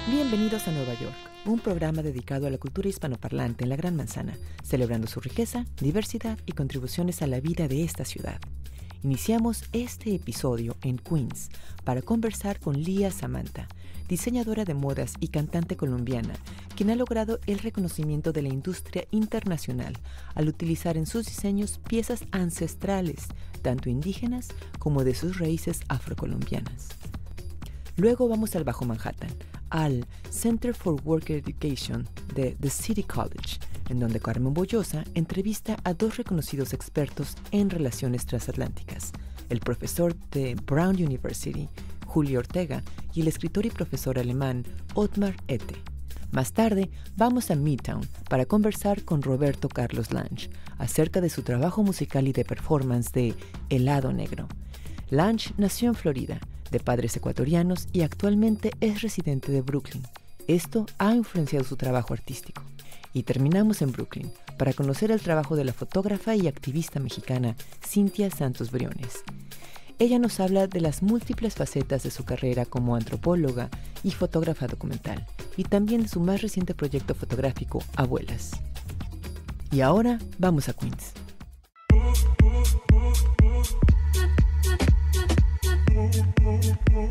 Bienvenidos a Nueva York, un programa dedicado a la cultura hispanoparlante en la Gran Manzana, celebrando su riqueza, diversidad y contribuciones a la vida de esta ciudad. Iniciamos este episodio en Queens para conversar con Lia Samantha, diseñadora de modas y cantante colombiana, quien ha logrado el reconocimiento de la industria internacional al utilizar en sus diseños piezas ancestrales, tanto indígenas como de sus raíces afrocolombianas. Luego vamos al Bajo Manhattan, al Center for Worker Education de The City College, en donde Carmen Bollosa entrevista a dos reconocidos expertos en relaciones transatlánticas, el profesor de Brown University, Julio Ortega, y el escritor y profesor alemán Ottmar Ette. Más tarde, vamos a Midtown para conversar con Roberto Carlos Lange acerca de su trabajo musical y de performance de Helado Negro. Lange nació en Florida, de padres ecuatorianos, y actualmente es residente de Brooklyn. Esto ha influenciado su trabajo artístico. Y terminamos en Brooklyn para conocer el trabajo de la fotógrafa y activista mexicana Cintia Santos Briones. Ella nos habla de las múltiples facetas de su carrera como antropóloga y fotógrafa documental, y también de su más reciente proyecto fotográfico, Abuelas. Y ahora vamos a Queens.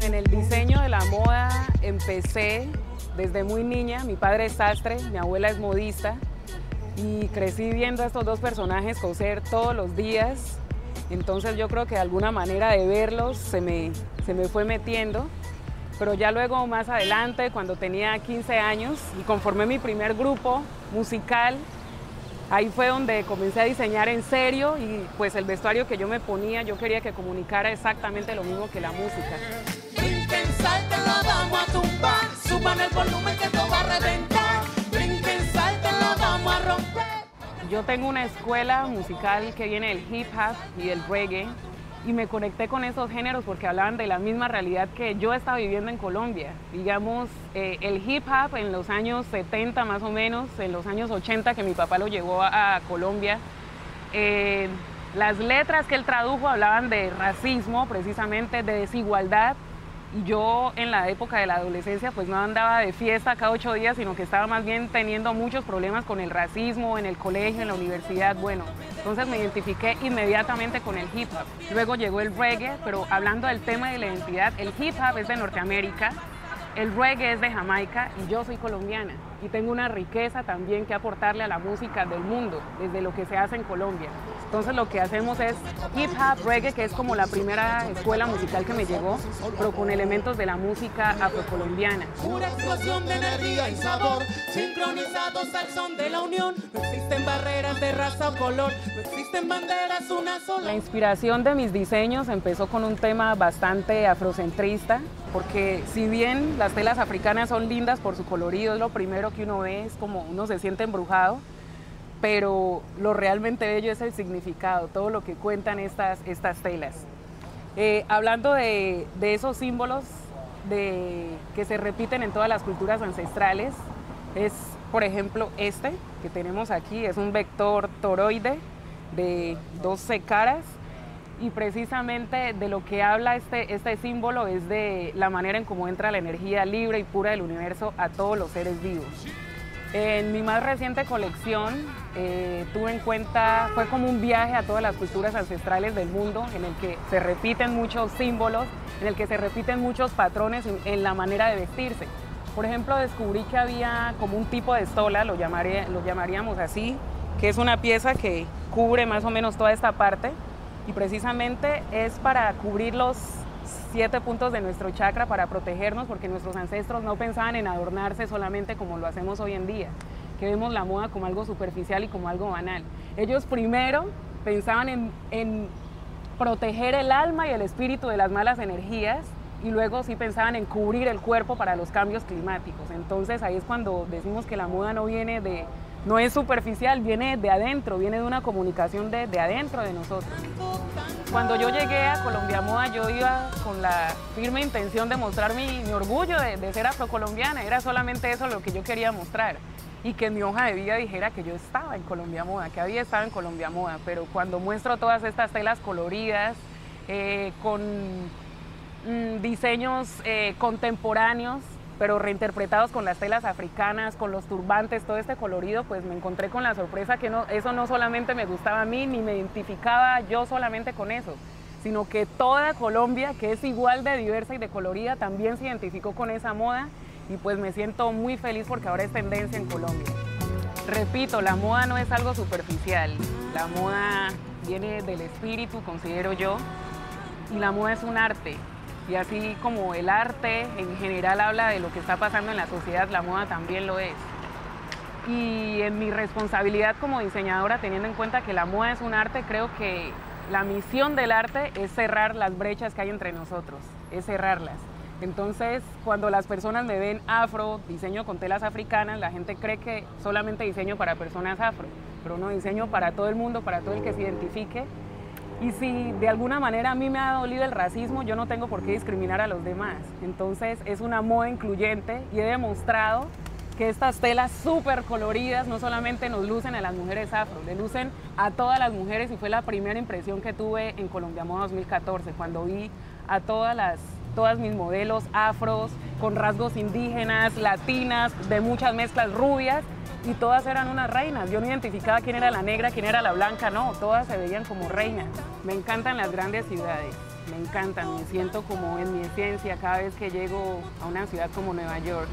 En el diseño de la moda empecé desde muy niña. Mi padre es sastre, mi abuela es modista, y crecí viendo a estos dos personajes coser todos los días. Entonces yo creo que de alguna manera de verlos se me fue metiendo. Pero ya luego, más adelante, cuando tenía 15 años y conformé mi primer grupo musical, ahí fue donde comencé a diseñar en serio, y pues el vestuario que yo me ponía, yo quería que comunicara exactamente lo mismo que la música. Brinquen, salten, la vamos a tumbar, suban el volumen que esto va a reventar. Brinquen, salten, la vamos a romper. Yo tengo una escuela musical que viene del hip hop y del reggae, y me conecté con esos géneros porque hablaban de la misma realidad que yo estaba viviendo en Colombia. Digamos, el hip hop en los años 70 más o menos, en los años 80 que mi papá lo llevó a Colombia, las letras que él tradujo hablaban de racismo, precisamente, de desigualdad. Y yo en la época de la adolescencia pues no andaba de fiesta cada 8 días, sino que estaba más bien teniendo muchos problemas con el racismo en el colegio, en la universidad. Bueno, entonces me identifiqué inmediatamente con el hip hop. Luego llegó el reggae, pero hablando del tema de la identidad, el hip hop es de Norteamérica, el reggae es de Jamaica y yo soy colombiana. Y tengo una riqueza también que aportarle a la música del mundo, desde lo que se hace en Colombia. Entonces lo que hacemos es hip hop, reggae, que es como la primera escuela musical que me llegó, pero con elementos de la música afrocolombiana. Pura explosión de energía y sabor, sincronizados al son de la unión. No existen barreras de raza o color, no existen banderas, una sola. La inspiración de mis diseños empezó con un tema bastante afrocentrista, porque si bien las telas africanas son lindas por su colorido, es lo primero que uno ve, es como uno se siente embrujado, pero lo realmente bello es el significado, todo lo que cuentan estas telas. Hablando de esos símbolos que se repiten en todas las culturas ancestrales, es, por ejemplo, este que tenemos aquí, es un vector toroide de 12 caras, y precisamente de lo que habla este símbolo es de la manera en cómo entra la energía libre y pura del universo a todos los seres vivos. En mi más reciente colección tuve en cuenta, fue como un viaje a todas las culturas ancestrales del mundo, en el que se repiten muchos símbolos, en el que se repiten muchos patrones en la manera de vestirse. Por ejemplo, descubrí que había como un tipo de estola, lo llamaríamos así, que es una pieza que cubre más o menos toda esta parte, y precisamente es para cubrir los 7 puntos de nuestro chakra para protegernos, porque nuestros ancestros no pensaban en adornarse solamente como lo hacemos hoy en día, que vemos la moda como algo superficial y como algo banal. Ellos primero pensaban en proteger el alma y el espíritu de las malas energías, y luego sí pensaban en cubrir el cuerpo para los cambios climáticos. Entonces ahí es cuando decimos que la moda no es superficial, viene de adentro, viene de una comunicación de adentro de nosotros. Cuando yo llegué a Colombia Moda, yo iba con la firme intención de mostrar mi orgullo de ser afrocolombiana. Era solamente eso lo que yo quería mostrar, y que mi hoja de vida dijera que yo estaba en Colombia Moda, que había estado en Colombia Moda. Pero cuando muestro todas estas telas coloridas, con diseños contemporáneos, pero reinterpretados con las telas africanas, con los turbantes, todo este colorido, pues me encontré con la sorpresa que eso no solamente me gustaba a mí, ni me identificaba yo solamente con eso, sino que toda Colombia, que es igual de diversa y de colorida, también se identificó con esa moda, y pues me siento muy feliz porque ahora es tendencia en Colombia. Repito, la moda no es algo superficial, la moda viene del espíritu, considero yo, y la moda es un arte. Y así como el arte en general habla de lo que está pasando en la sociedad, la moda también lo es. Y en mi responsabilidad como diseñadora, teniendo en cuenta que la moda es un arte, creo que la misión del arte es cerrar las brechas que hay entre nosotros, es cerrarlas. Entonces, cuando las personas me ven afro, diseño con telas africanas, la gente cree que solamente diseño para personas afro, pero no, diseño para todo el mundo, para todo el que se identifique. Y si de alguna manera a mí me ha dolido el racismo, yo no tengo por qué discriminar a los demás. Entonces es una moda incluyente, y he demostrado que estas telas súper coloridas no solamente nos lucen a las mujeres afro, le lucen a todas las mujeres, y fue la primera impresión que tuve en Colombia Moda 2014, cuando vi a todas mis modelos afros, con rasgos indígenas, latinas, de muchas mezclas, rubias, y todas eran unas reinas. Yo no identificaba quién era la negra, quién era la blanca, no, todas se veían como reinas. Me encantan las grandes ciudades, me encantan, me siento como en mi esencia cada vez que llego a una ciudad como Nueva York,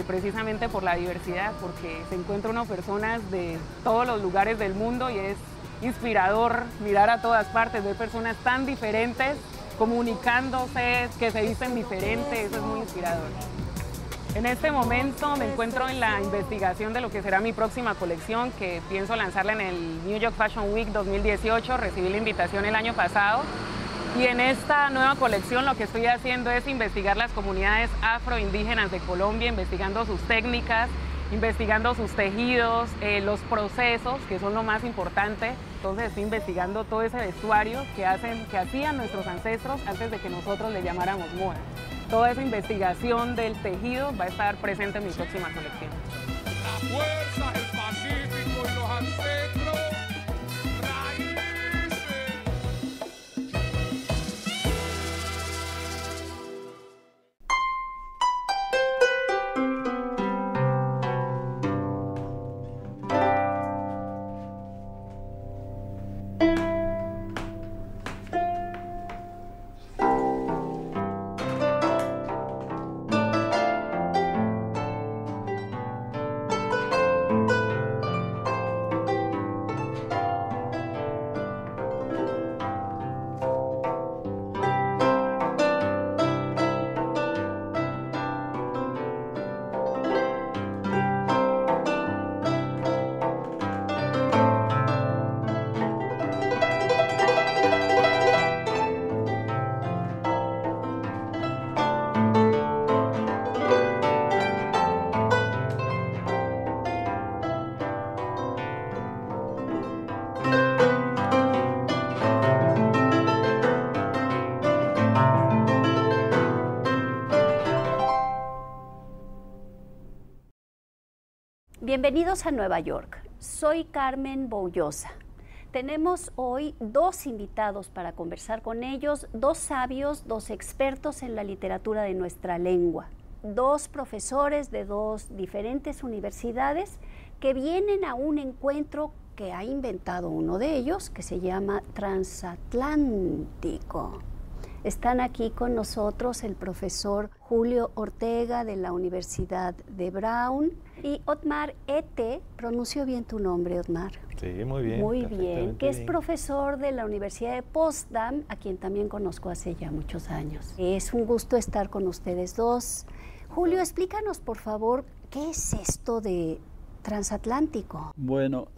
precisamente por la diversidad, porque se encuentra uno personas de todos los lugares del mundo, y es inspirador mirar a todas partes, ver personas tan diferentes, comunicándose, que se visten diferente, eso es muy inspirador. En este momento me encuentro en la investigación de lo que será mi próxima colección, que pienso lanzarla en el New York Fashion Week 2018, recibí la invitación el año pasado, y en esta nueva colección lo que estoy haciendo es investigar las comunidades afroindígenas de Colombia, investigando sus técnicas, investigando sus tejidos, los procesos, que son lo más importante. Entonces estoy investigando todo ese vestuario que hacían nuestros ancestros antes de que nosotros le llamáramos moda. Toda esa investigación del tejido va a estar presente en mi próxima colección. La fuerza, el Pacífico y los ancestros, raíces. Bienvenidos a Nueva York. Soy Carmen Boullosa. Tenemos hoy dos invitados para conversar con ellos, dos sabios, dos expertos en la literatura de nuestra lengua, dos profesores de dos diferentes universidades que vienen a un encuentro que ha inventado uno de ellos, que se llama Transatlántico. Están aquí con nosotros el profesor Julio Ortega de la Universidad de Brown, Y Otmar Ete, pronunció bien tu nombre, Otmar. Sí, muy bien. Muy bien, que es profesor de la Universidad de Potsdam, a quien también conozco hace ya muchos años. Es un gusto estar con ustedes dos. Julio, explícanos, por favor, ¿qué es esto de transatlántico? Bueno,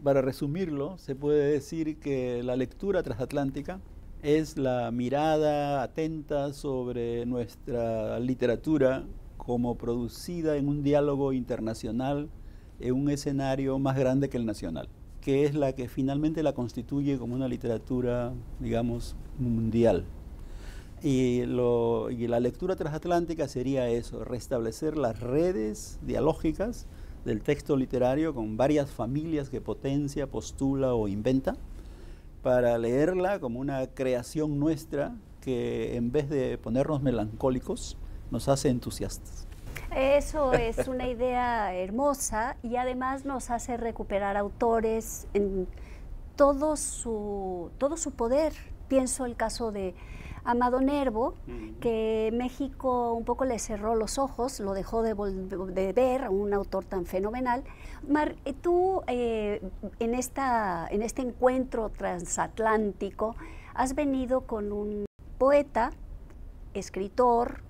para resumirlo, se puede decir que la lectura transatlántica es la mirada atenta sobre nuestra literatura como producida en un diálogo internacional en un escenario más grande que el nacional, que es la que finalmente la constituye como una literatura, digamos, mundial. Y la lectura transatlántica sería eso, restablecer las redes dialógicas del texto literario con varias familias que potencia, postula o inventa, para leerla como una creación nuestra que en vez de ponernos melancólicos, nos hace entusiastas. Eso es una idea hermosa y además nos hace recuperar autores en todo su poder. Pienso el caso de Amado Nervo, que México un poco le cerró los ojos, lo dejó de ver, un autor tan fenomenal. Mar, tú en este encuentro transatlántico has venido con un poeta, escritor,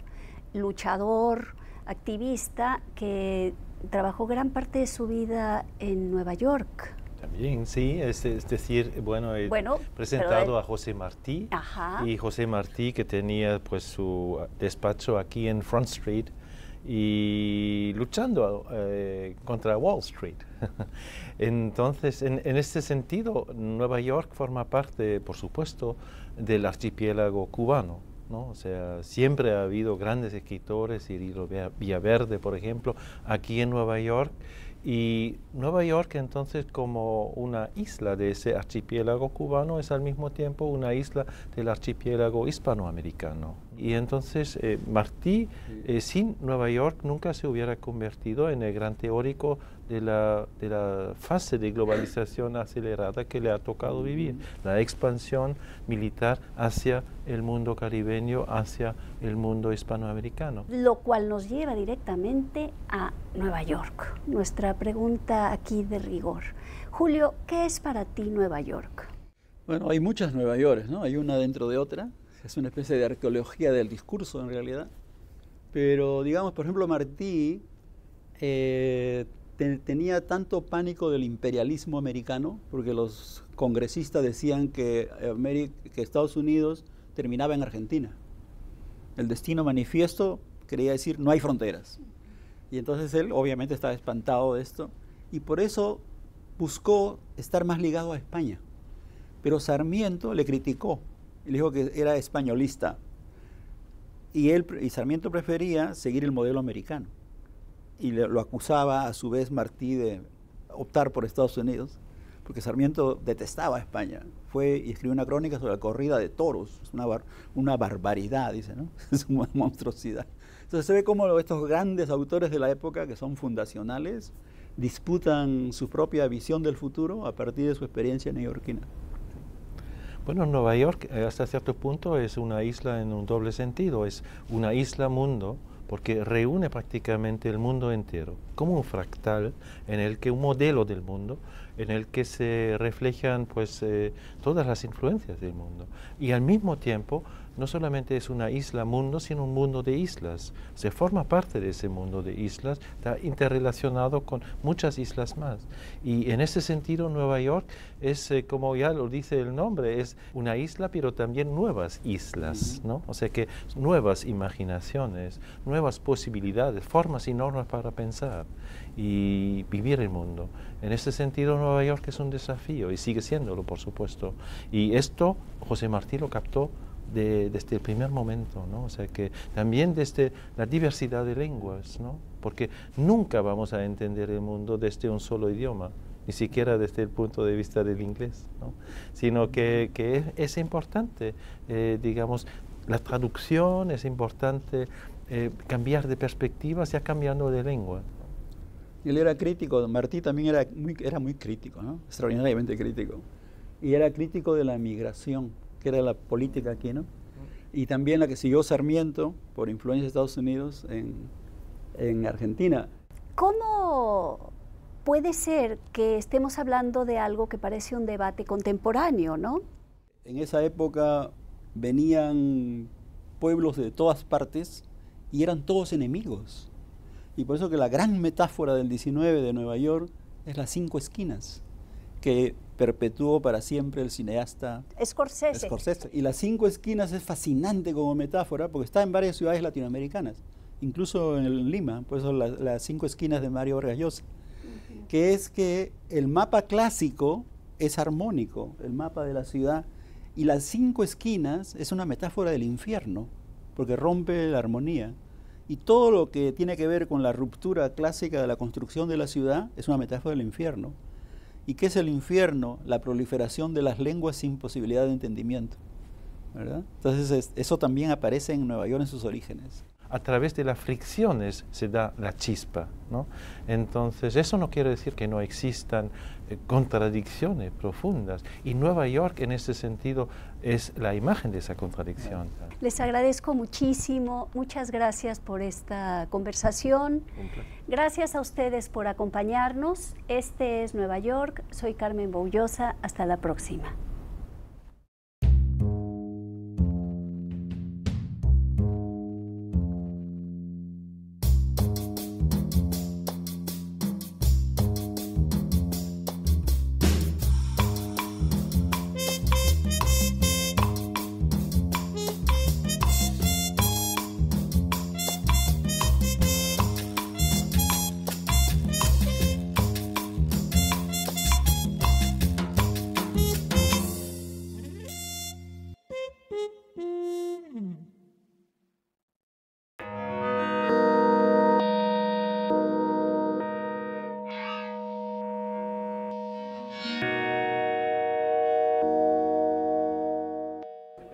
luchador, activista, que trabajó gran parte de su vida en Nueva York. También, sí, es decir, bueno, he presentado a José Martí. Ajá. Y José Martí, que tenía pues su despacho aquí en Front Street y luchando contra Wall Street. Entonces, en este sentido, Nueva York forma parte, por supuesto, del archipiélago cubano, ¿no? O sea, siempre ha habido grandes escritores, Cirilo Villaverde, por ejemplo, aquí en Nueva York. Y Nueva York, entonces, como una isla de ese archipiélago cubano, es al mismo tiempo una isla del archipiélago hispanoamericano. Y entonces Martí, sin Nueva York, nunca se hubiera convertido en el gran teórico de la fase de globalización acelerada que le ha tocado vivir, la expansión militar hacia el mundo caribeño, hacia el mundo hispanoamericano. Lo cual nos lleva directamente a Nueva York. Nuestra pregunta aquí de rigor. Julio, ¿qué es para ti Nueva York? Bueno, hay muchas Nueva York, ¿no? Hay una dentro de otra. Es una especie de arqueología del discurso en realidad. Pero digamos, por ejemplo, Martí tenía tanto pánico del imperialismo americano, porque los congresistas decían que Estados Unidos terminaba en Argentina. El destino manifiesto quería decir no hay fronteras. Y entonces él obviamente estaba espantado de esto y por eso buscó estar más ligado a España. Pero Sarmiento le criticó y le dijo que era españolista. Y Sarmiento prefería seguir el modelo americano. Y lo acusaba a su vez Martí de optar por Estados Unidos, porque Sarmiento detestaba a España. Fue y escribió una crónica sobre la corrida de toros. Es una barbaridad, dice, ¿no? Es una monstruosidad. Entonces se ve cómo estos grandes autores de la época, que son fundacionales, disputan su propia visión del futuro a partir de su experiencia neoyorquina. Bueno, Nueva York hasta cierto punto es una isla en un doble sentido, es una isla mundo, porque reúne prácticamente el mundo entero, como un fractal en el que un modelo del mundo, en el que se reflejan pues todas las influencias del mundo. Y al mismo tiempo, no solamente es una isla mundo, sino un mundo de islas. Se forma parte de ese mundo de islas, está interrelacionado con muchas islas más. Y en ese sentido, Nueva York es, como ya lo dice el nombre, es una isla, pero también nuevas islas, ¿no? O sea que nuevas imaginaciones, nuevas posibilidades, formas y normas para pensar y vivir el mundo. En ese sentido, Nueva York es un desafío y sigue siéndolo, por supuesto. Y esto José Martí lo captó desde el primer momento, ¿no? O sea que también desde la diversidad de lenguas, ¿no? Porque nunca vamos a entender el mundo desde un solo idioma, ni siquiera desde el punto de vista del inglés, ¿no? Sino que es importante, digamos, la traducción, es importante cambiar de perspectivas, ya cambiando de lengua. Él era crítico, Martí también era muy crítico, ¿no? Extraordinariamente crítico. Y era crítico de la migración, que era la política aquí, ¿no? Y también la que siguió Sarmiento, por influencia de Estados Unidos, en Argentina. ¿Cómo puede ser que estemos hablando de algo que parece un debate contemporáneo, ¿no? En esa época venían pueblos de todas partes y eran todos enemigos. Y por eso que la gran metáfora del 19 de Nueva York es las 5 esquinas, que perpetuó para siempre el cineasta Scorsese. Y las 5 esquinas es fascinante como metáfora porque está en varias ciudades latinoamericanas, incluso en Lima, por eso las 5 esquinas de Mario Vargas Llosa, que es que el mapa clásico es armónico, el mapa de la ciudad, y las 5 esquinas es una metáfora del infierno, porque rompe la armonía. Y todo lo que tiene que ver con la ruptura clásica de la construcción de la ciudad es una metáfora del infierno. ¿Y qué es el infierno? La proliferación de las lenguas sin posibilidad de entendimiento, ¿verdad? Entonces eso también aparece en Nueva York en sus orígenes. A través de las fricciones se da la chispa, ¿no? Entonces, eso no quiere decir que no existan contradicciones profundas. Y Nueva York, en ese sentido, es la imagen de esa contradicción. Les agradezco muchísimo. Muchas gracias por esta conversación. Gracias a ustedes por acompañarnos. Este es Nueva York. Soy Carmen Boullosa. Hasta la próxima.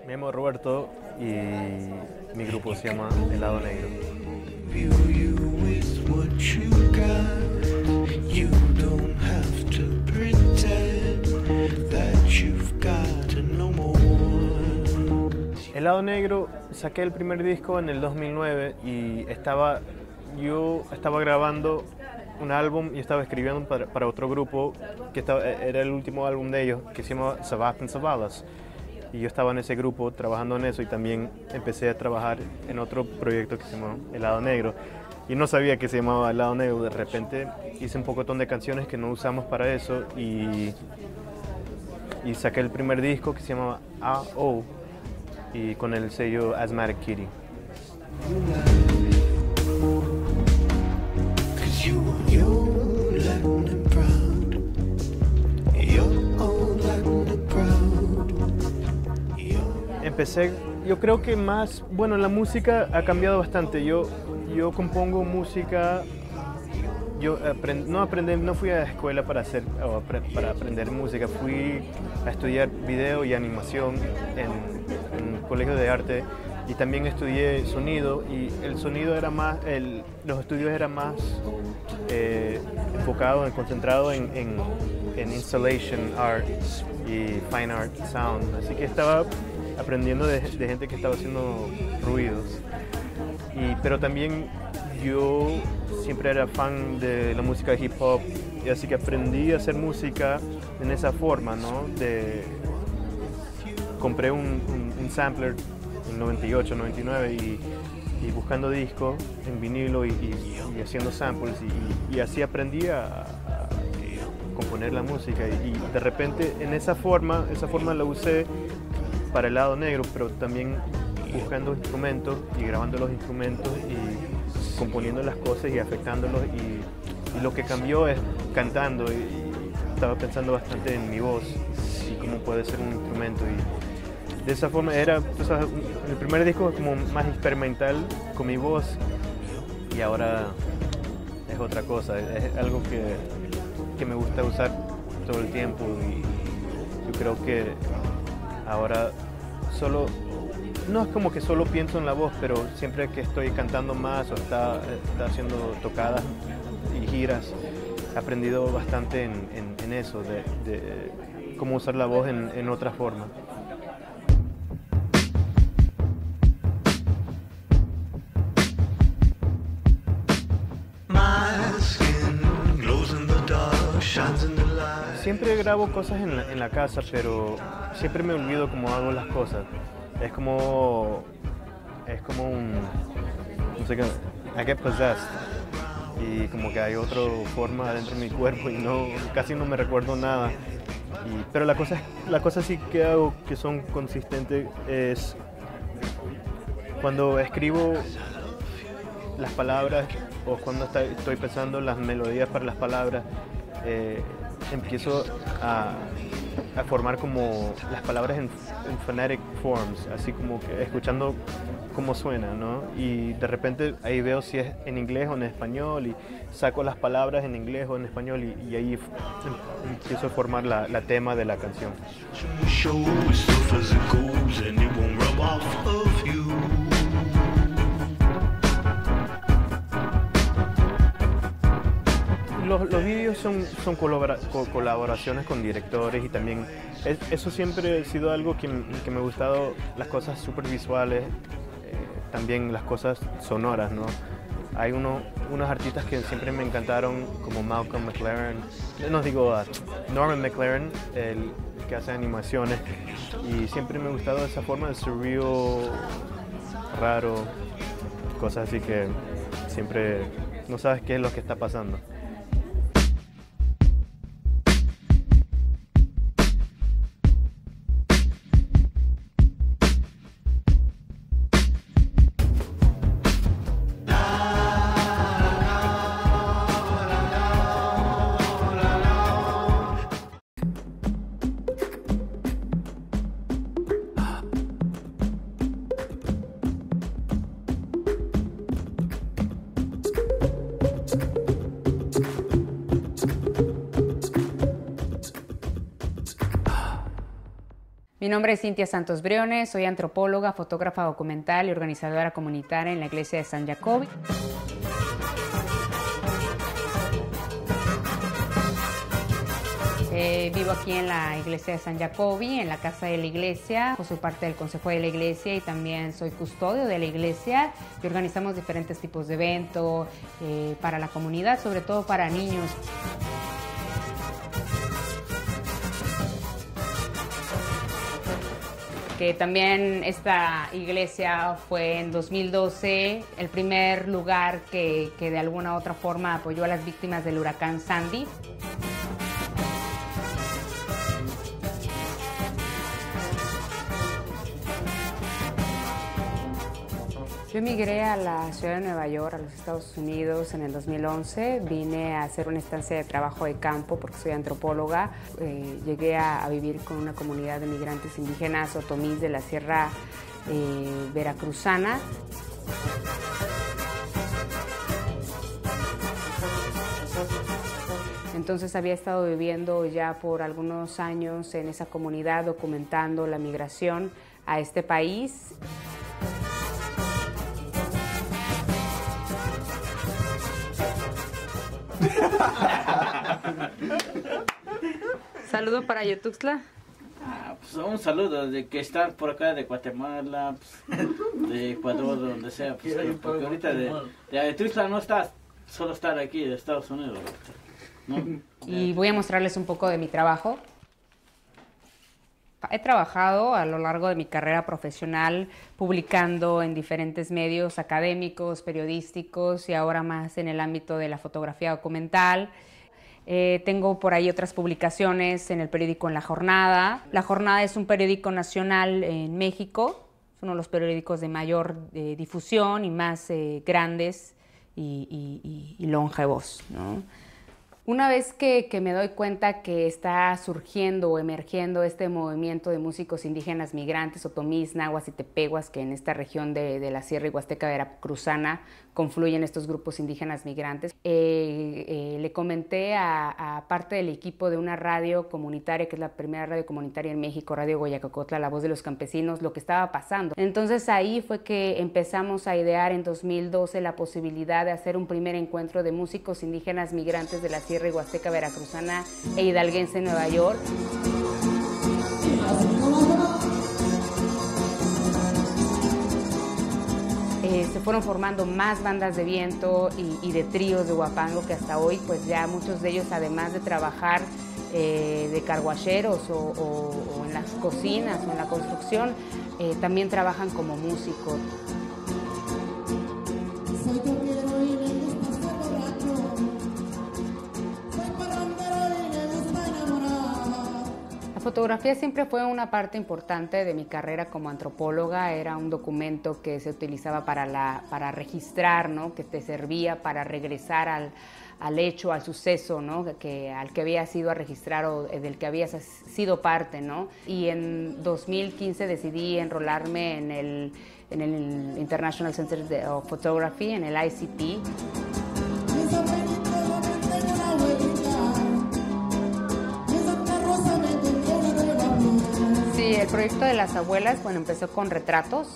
Me llamo Roberto y mi grupo se llama El Lado Negro. El Lado Negro, saqué el primer disco en el 2009 y yo estaba grabando un álbum y estaba escribiendo para otro grupo que era el último álbum de ellos, que se llama Savas and Savalas. Y yo estaba en ese grupo trabajando en eso y también empecé a trabajar en otro proyecto que se llama El Lado Negro. Y no sabía que se llamaba El Lado Negro. De repente hice un pocotón de canciones que no usamos para eso y saqué el primer disco que se llamaba A.O. y con el sello Asthmatic Kitty. Empecé, yo creo que más, bueno, la música ha cambiado bastante. Yo compongo música, no fui a la escuela para aprender música, fui a estudiar video y animación en un colegio de arte y también estudié sonido y el sonido era más, los estudios eran más enfocados, concentrados en installation art y fine art sound, así que estaba aprendiendo de gente que estaba haciendo ruidos. Pero también yo siempre era fan de la música de hip hop, y así que aprendí a hacer música en esa forma, ¿no? Compré un sampler en 98, 99 y buscando discos en vinilo y haciendo samples y así aprendí a componer la música y de repente en esa forma la usé para El Lado Negro, pero también buscando instrumentos y grabando los instrumentos y componiendo las cosas y afectándolos y lo que cambió es cantando y estaba pensando bastante en mi voz y cómo puede ser un instrumento y de esa forma era, el primer disco como más experimental con mi voz y ahora es otra cosa, es algo que me gusta usar todo el tiempo y yo creo que ahora no es como que solo pienso en la voz, pero siempre que estoy cantando más o está haciendo tocadas y giras, he aprendido bastante en eso, de cómo usar la voz en otra forma. My siempre grabo cosas en la casa, pero siempre me olvido cómo hago las cosas. Es como un, no sé qué, I get possessed. Y como que hay otra forma dentro de mi cuerpo y casi no me recuerdo nada. Pero la cosa sí que hago que son consistentes es cuando escribo las palabras o cuando estoy pensando las melodías para las palabras, empiezo a formar como las palabras en phonetic forms, así como que escuchando cómo suena, ¿no? Y de repente ahí veo si es en inglés o en español y saco las palabras en inglés o en español y ahí empiezo a formar la tema de la canción. Los vídeos son colaboraciones con directores y también eso siempre ha sido algo que me ha gustado, las cosas súper visuales, también las cosas sonoras, ¿no? Hay unos artistas que siempre me encantaron, como Malcolm McLaren, Norman McLaren, el que hace animaciones, y siempre me ha gustado esa forma de surreal, raro, cosas así que siempre no sabes qué es lo que está pasando. Mi nombre es Cintia Santos Briones, soy antropóloga, fotógrafa documental y organizadora comunitaria en la iglesia de San Jacobi. Vivo aquí en la iglesia de San Jacobi, en la casa de la iglesia. Soy parte del consejo de la iglesia y también soy custodio de la iglesia. Y organizamos diferentes tipos de eventos para la comunidad, sobre todo para niños. Que también esta iglesia fue en 2012 el primer lugar que de alguna u otra forma apoyó a las víctimas del huracán Sandy. Yo emigré a la ciudad de Nueva York, a los Estados Unidos, en el 2011. Vine a hacer una estancia de trabajo de campo porque soy antropóloga. Llegué a vivir con una comunidad de migrantes indígenas otomís de la Sierra Veracruzana. Entonces había estado viviendo ya por algunos años en esa comunidad documentando la migración a este país. Saludo para Yotuxtla. Pues un saludo de que están por acá de Guatemala, pues, de Ecuador, donde sea, pues, porque ahorita de Yotuxtla no está, solo estar aquí de Estados Unidos, ¿no? Y voy a mostrarles un poco de mi trabajo. He trabajado a lo largo de mi carrera profesional publicando en diferentes medios académicos, periodísticos y ahora más en el ámbito de la fotografía documental. Tengo por ahí otras publicaciones en el periódico En La Jornada. La Jornada es un periódico nacional en México, es uno de los periódicos de mayor difusión y más grandes y longevos, ¿no? Una vez que me doy cuenta que está surgiendo o emergiendo este movimiento de músicos indígenas migrantes, otomís, nahuas y tepehuas, que en esta región de la Sierra y Huasteca Veracruzana confluyen estos grupos indígenas migrantes, le comenté a parte del equipo de una radio comunitaria, que es la primera radio comunitaria en México, Radio Guayacocotla, La Voz de los Campesinos, lo que estaba pasando. Entonces ahí fue que empezamos a idear en 2012 la posibilidad de hacer un primer encuentro de músicos indígenas migrantes de la Sierra y Huasteca Veracruzana e hidalguense en Nueva York. Se fueron formando más bandas de viento y de tríos de huapango que hasta hoy, pues ya muchos de ellos, además de trabajar de carguacheros o en las cocinas o en la construcción, también trabajan como músicos. La fotografía siempre fue una parte importante de mi carrera como antropóloga. Era un documento que se utilizaba para registrar, ¿no? Que te servía para regresar al hecho, al suceso, ¿no? al que habías ido a registrar o del que habías sido parte, ¿no? Y en 2015 decidí enrolarme en el International Center of Photography, en el ICP. Sí, el proyecto de las abuelas, bueno, empezó con retratos.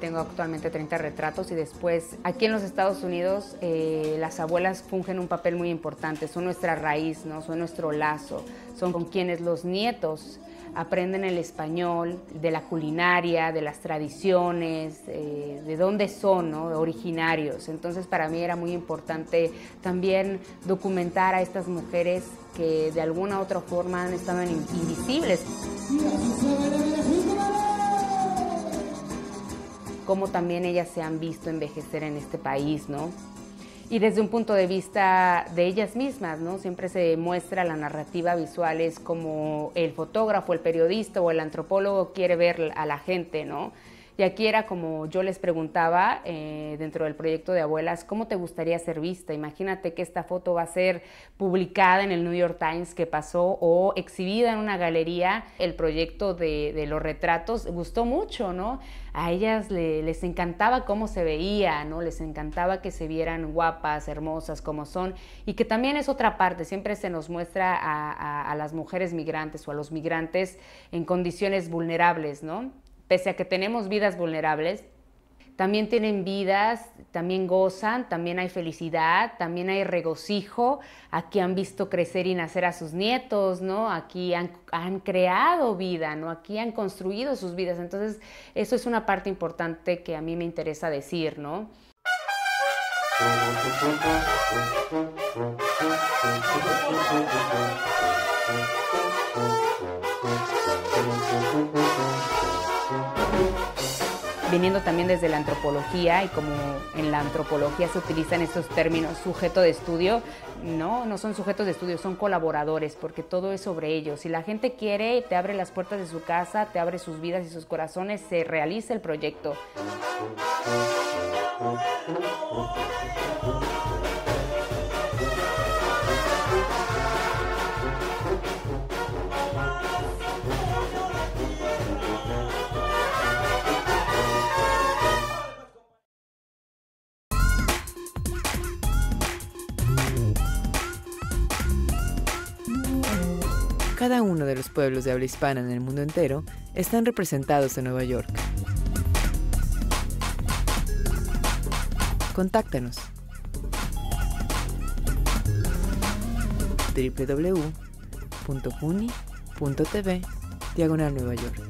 Tengo actualmente 30 retratos y después aquí en los Estados Unidos las abuelas fungen un papel muy importante, son nuestra raíz, ¿no? Son nuestro lazo, son con quienes los nietos aprenden el español, de la culinaria, de las tradiciones, de dónde son, ¿no? Originarios. Entonces para mí era muy importante también documentar a estas mujeres que de alguna u otra forma han estado invisibles. Cómo también ellas se han visto envejecer en este país, ¿no? Y desde un punto de vista de ellas mismas, ¿no? Siempre se muestra la narrativa visual, es como el fotógrafo, el periodista o el antropólogo quiere ver a la gente, ¿no? Y aquí era como yo les preguntaba dentro del proyecto de Abuelas, ¿cómo te gustaría ser vista? Imagínate que esta foto va a ser publicada en el New York Times, que pasó, o exhibida en una galería. El proyecto de los retratos gustó mucho, ¿no? A ellas les encantaba cómo se veía, ¿no? Les encantaba que se vieran guapas, hermosas como son, y que también es otra parte, siempre se nos muestra a las mujeres migrantes o a los migrantes en condiciones vulnerables, ¿no? Pese a que tenemos vidas vulnerables, también tienen vidas, también gozan, también hay felicidad, también hay regocijo. Aquí han visto crecer y nacer a sus nietos, ¿no? Aquí han creado vida, ¿no? Aquí han construido sus vidas. Entonces, eso es una parte importante que a mí me interesa decir, ¿no? Viniendo también desde la antropología, y como en la antropología se utilizan estos términos sujeto de estudio, no son sujetos de estudio, son colaboradores, porque todo es sobre ellos. Si la gente quiere, te abre las puertas de su casa, te abre sus vidas y sus corazones, se realiza el proyecto. Cada uno de los pueblos de habla hispana en el mundo entero están representados en Nueva York. Contáctanos. www.juni.tv/Nueva York.